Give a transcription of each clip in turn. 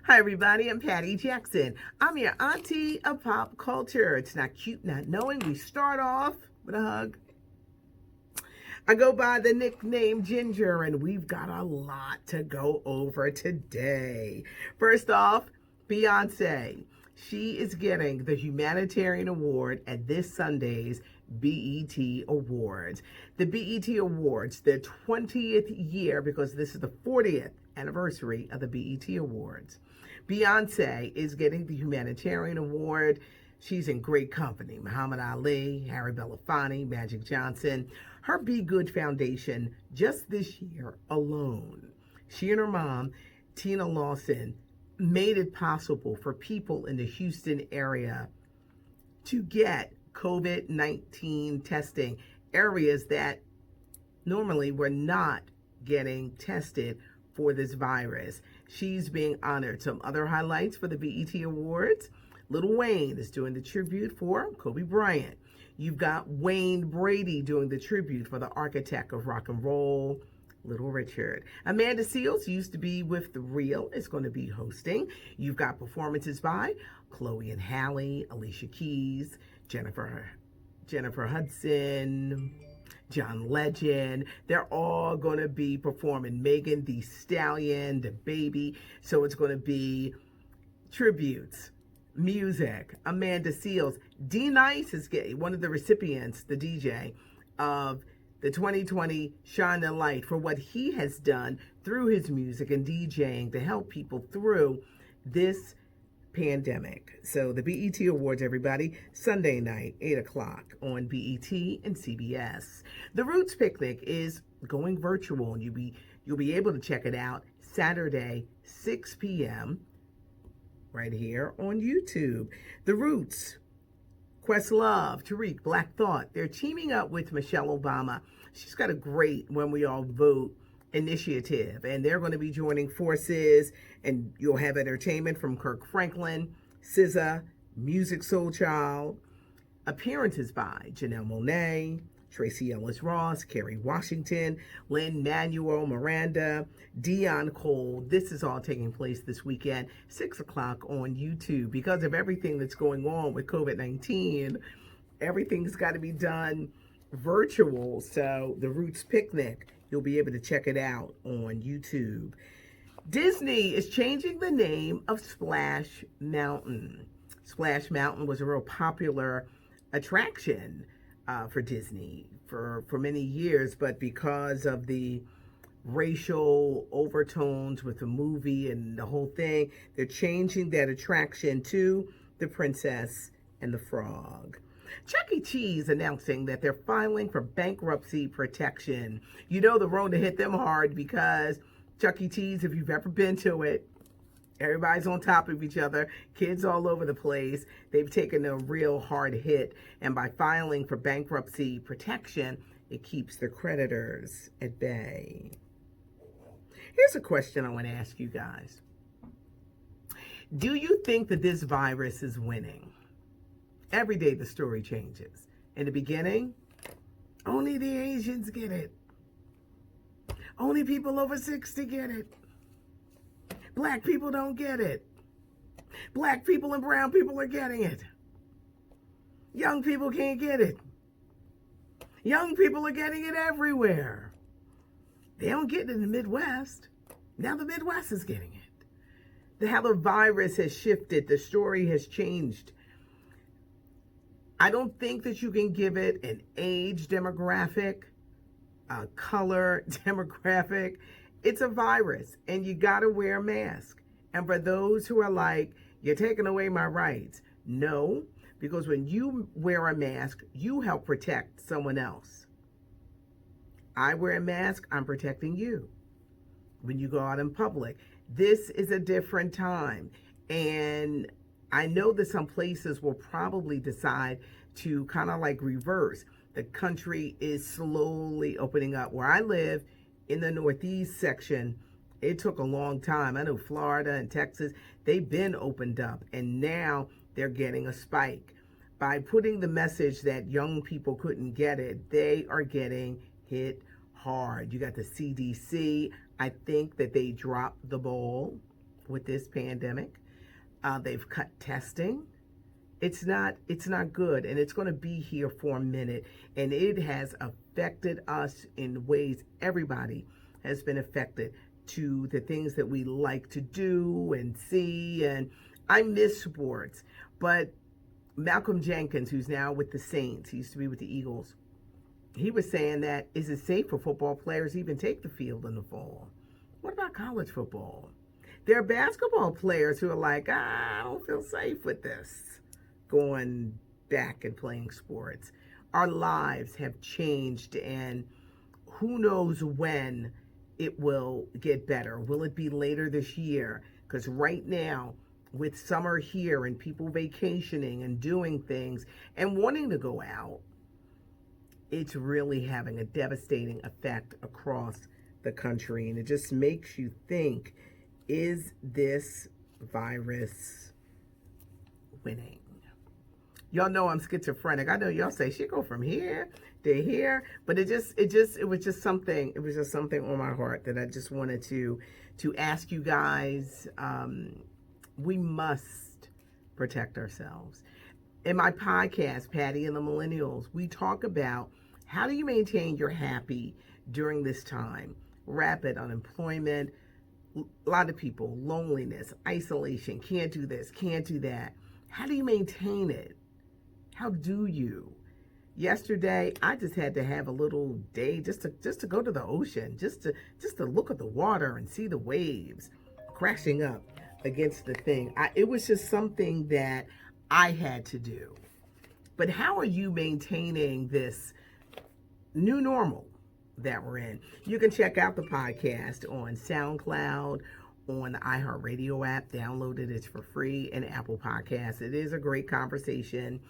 Hi, everybody. I'm Patty Jackson. I'm your auntie of pop culture. It's not cute not knowing. We start off with a hug. I go by the nickname Ginger, and we've got a lot to go over today. First off, Beyonce. She is getting the Humanitarian Award at this Sunday's BET Awards. The BET Awards, the 20th year, because this is the 40th anniversary of the BET Awards. Beyonce is getting the Humanitarian Award. She's in great company. Muhammad Ali, Harry Belafonte, Magic Johnson. Her Be Good Foundation, just this year alone, she and her mom, Tina Lawson, made it possible for people in the Houston area to get COVID-19 testing, areas that normally were not getting tested for this virus. She's being honored. Some other highlights for the BET Awards. Lil Wayne is doing the tribute for Kobe Bryant. You've got Wayne Brady doing the tribute for the architect of rock and roll, Little Richard. Amanda Seales used to be with The Real, is going to be hosting. You've got performances by Chloe and Halle, Alicia Keys, Jennifer Hudson, John Legend. They're all going to be performing. Megan Thee Stallion, the baby. So it's going to be tributes, music. Amanda Seales. D Nice is getting one of the recipients, the DJ of the 2020 Shine the Light, for what he has done through his music and DJing to help people through this pandemic. So the BET Awards, everybody, Sunday night, 8 o'clock on BET and CBS. The Roots Picnic is going virtual, and you'll be able to check it out Saturday, 6 p.m. right here on YouTube. The Roots, Questlove, Tariq, Black Thought, they're teaming up with Michelle Obama. She's got a great When We All Vote initiative, and they're going to be joining forces, and you'll have entertainment from Kirk Franklin, SZA, Music Soul Child, appearances by Janelle Monáe, Tracy Ellis Ross, Kerry Washington, Lin-Manuel Miranda, Dion Cole. This is all taking place this weekend, 6 o'clock on YouTube. Because of everything that's going on with COVID-19, everything's got to be done virtual. So the Roots Picnic, you'll be able to check it out on YouTube. Disney is changing the name of Splash Mountain. Splash Mountain was a real popular attraction for Disney for many years, but because of the racial overtones with the movie and the whole thing, they're changing that attraction to The Princess and the Frog. Chuck E. Cheese announcing that they're filing for bankruptcy protection. You know the Rona hit them hard, because Chuck E. Cheese, if you've ever been to it, everybody's on top of each other, kids all over the place. They've taken a real hard hit, and by filing for bankruptcy protection, it keeps their creditors at bay. Here's a question I want to ask you guys. Do you think that this virus is winning? Every day the story changes. In the beginning, only the Asians get it. Only people over 60 get it. Black people don't get it. Black people and brown people are getting it. Young people can't get it. Young people are getting it everywhere. They don't get it in the Midwest. Now the Midwest is getting it. How the virus has shifted. The story has changed. I don't think that you can give it an age demographic, a color demographic. It's a virus, and you got to wear a mask. And for those who are like, you're taking away my rights, no, because when you wear a mask, you help protect someone else. I wear a mask, I'm protecting you. When you go out in public, this is a different time. And I know that some places will probably decide to kind of like reverse. The country is slowly opening up. Where I live, in the Northeast section, it took a long time. I know Florida and Texas, they've been opened up, and now they're getting a spike. By putting the message that young people couldn't get it, they are getting hit hard. You got the CDC. I think that they dropped the ball with this pandemic. They've cut testing. It's not good, and it's going to be here for a minute, and it has affected us in ways everybody has been affected to the things that we like to do and see. And I miss sports, but Malcolm Jenkins, who's now with the Saints, he used to be with the Eagles, he was saying that, is it safe for football players to even take the field in the fall? What about college football? There are basketball players who are like, I don't feel safe with this, going back and playing sports. Our lives have changed, and who knows when it will get better. Will it be later this year? Because right now, with summer here and people vacationing and doing things and wanting to go out, it's really having a devastating effect across the country. And it just makes you think, is this virus winning? Y'all know I'm schizophrenic. I know y'all say she go from here to here, but it was just something on my heart that I just wanted to ask you guys. We must protect ourselves. In my podcast, Patty and the Millennials, we talk about how do you maintain your happy during this time? Rapid unemployment, a lot of people, loneliness, isolation, can't do this, can't do that. How do you maintain it? How do you? Yesterday, I just had to have a little day just to go to the ocean, just to look at the water and see the waves crashing up against the thing. It was just something that I had to do. But how are you maintaining this new normal that we're in? You can check out the podcast on SoundCloud, on the iHeartRadio app. Download it. It's for free. And Apple Podcasts. It is a great conversation.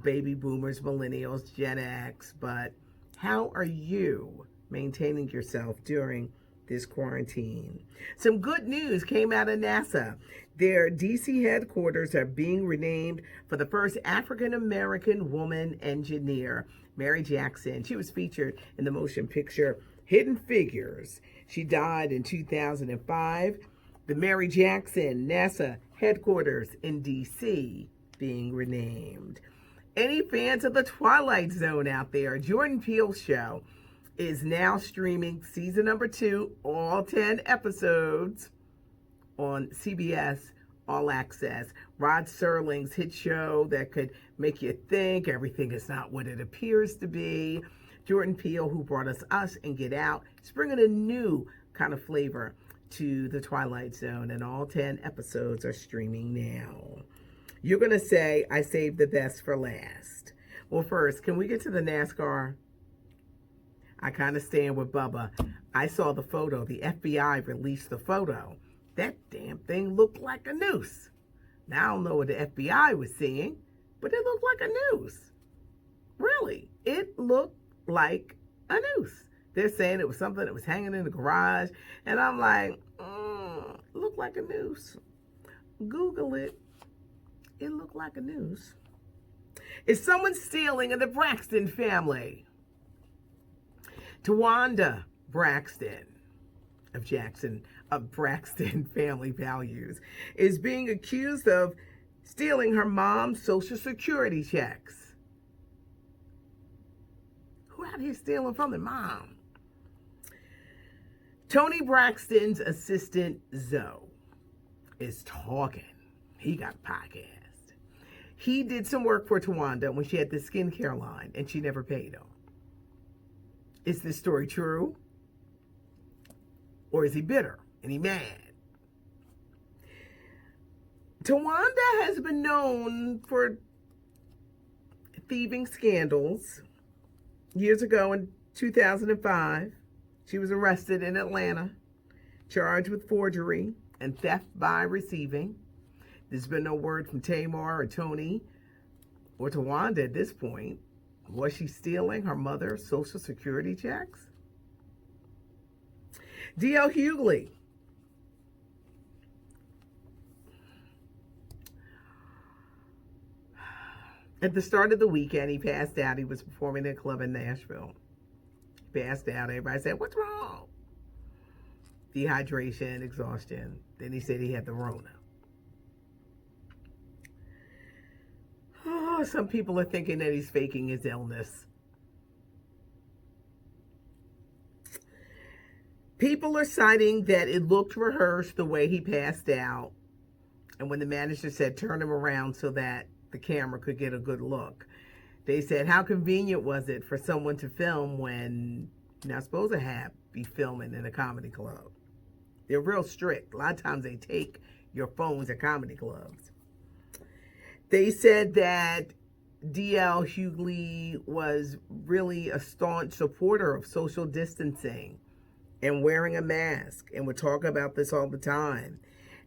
Baby boomers, millennials, Gen X. But how are you maintaining yourself during this quarantine? Some good news came out of NASA. Their DC headquarters are being renamed for the first African-American woman engineer, Mary Jackson. She was featured in the motion picture Hidden Figures. She died in 2005. The Mary Jackson NASA headquarters in DC being renamed. Any fans of The Twilight Zone out there? Jordan Peele's show is now streaming season number 2, all 10 episodes on CBS All Access. Rod Serling's hit show that could make you think everything is not what it appears to be. Jordan Peele, who brought us and Get Out, is bringing a new kind of flavor to The Twilight Zone, and all 10 episodes are streaming now. You're going to say, I saved the best for last. Well, first, can we get to the NASCAR? I kind of stand with Bubba. I saw the photo. The FBI released the photo. That damn thing looked like a noose. Now, I don't know what the FBI was seeing, but it looked like a noose. Really, it looked like a noose. They're saying it was something that was hanging in the garage. And I'm like, it looked like a noose. Google it. It looked like a noose. Is someone stealing in the Braxton family? Towanda Braxton of Braxton Family Values is being accused of stealing her mom's Social Security checks. Who out here stealing from their mom? Tony Braxton's assistant, Zoe, is talking. He got a podcast. He did some work for Towanda when she had the skincare line, and she never paid him. Is this story true? Or is he bitter and he mad? Towanda has been known for thieving scandals. Years ago in 2005, she was arrested in Atlanta, charged with forgery and theft by receiving. There's been no word from Tamar or Tony or Towanda at this point. Was she stealing her mother's Social Security checks? D.L. Hughley. At the start of the weekend, he passed out. He was performing at a club in Nashville. He passed out. Everybody said, what's wrong? dehydration, exhaustion. Then he said he had the Rona. Oh, some people are thinking that he's faking his illness. People are citing that it looked rehearsed the way he passed out. And when the manager said, turn him around so that the camera could get a good look, they said, how convenient was it for someone to film when you're not supposed to be filming in a comedy club? They're real strict. A lot of times they take your phones at comedy clubs. They said that DL Hughley was really a staunch supporter of social distancing and wearing a mask, and would talk about this all the time.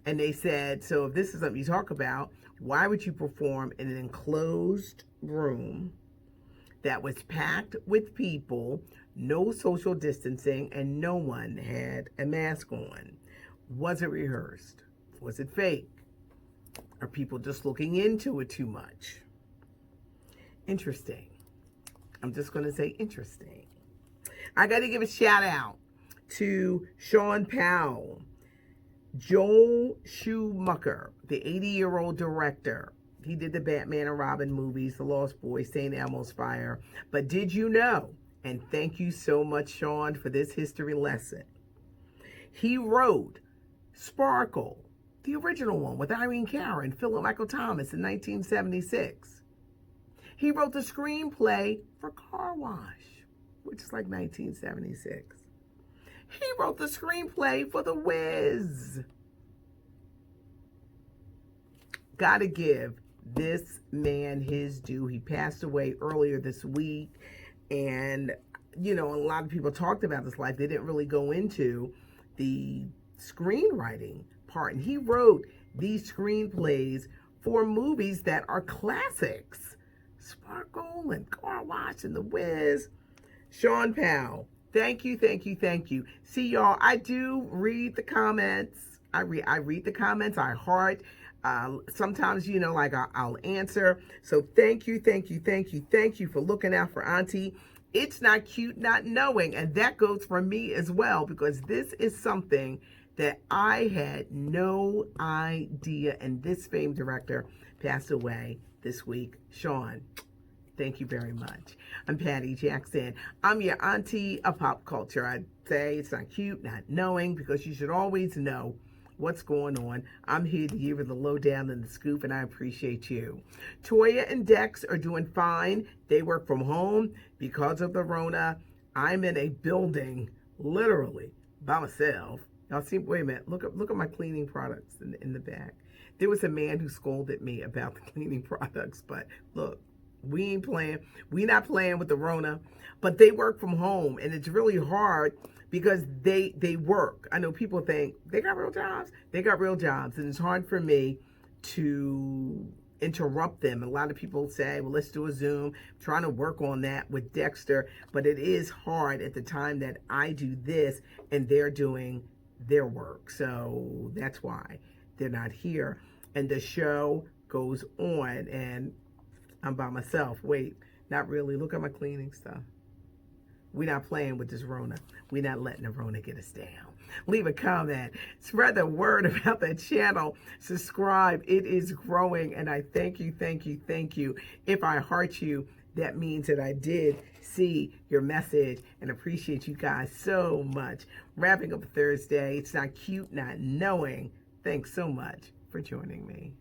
And they said, so if this is something you talk about, why would you perform in an enclosed room that was packed with people, no social distancing, and no one had a mask on? Was it rehearsed? Was it fake? Are people just looking into it too much? Interesting. I'm just going to say interesting. I got to give a shout out to Sean Powell, Joel Schumacher, the 80-year-old director. He did the Batman and Robin movies, The Lost Boys, St. Elmo's Fire. But did you know, and thank you so much, Sean, for this history lesson, he wrote Sparkle, the original one with Irene Cara and Philip Michael Thomas in 1976. He wrote the screenplay for Car Wash, which is like 1976. He wrote the screenplay for The Wiz. Gotta give this man his due. He passed away earlier this week. And, you know, a lot of people talked about his life. They didn't really go into the screenwriting part. And he wrote these screenplays for movies that are classics. Sparkle and Car Wash and The Wiz. Sean Powell. Thank you, thank you, thank you. See, y'all, I do read the comments. I read the comments. I heart. Sometimes, you know, like I'll answer. So thank you, thank you, thank you, thank you for looking out for Auntie. It's not cute not knowing. And that goes for me as well, because this is something that I had no idea. And this famed director passed away this week. Sean, thank you very much. I'm Patty Jackson. I'm your auntie of pop culture. I'd say it's not cute not knowing, because you should always know what's going on. I'm here to give you the lowdown and the scoop, and I appreciate you. Toya and Dex are doing fine. They work from home because of the Rona. I'm in a building, literally, by myself. Y'all see, wait a minute, look at my cleaning products in the back. There was a man who scolded me about the cleaning products, but look, we ain't playing. We not playing with the Rona, but they work from home, and it's really hard because they work. I know people think they got real jobs. They got real jobs, and it's hard for me to interrupt them. A lot of people say, well, let's do a Zoom. I'm trying to work on that with Dexter, but it is hard at the time that I do this and they're doing their work. So that's why they're not here. And the show goes on, and I'm by myself. Wait, not really. Look at my cleaning stuff. We're not playing with this Rona. We're not letting the Rona get us down. Leave a comment. Spread the word about the channel. Subscribe. It is growing, and I thank you, thank you, thank you. If I heart you, that means that I did see your message and appreciate you guys so much. Wrapping up Thursday. It's not cute not knowing. Thanks so much for joining me.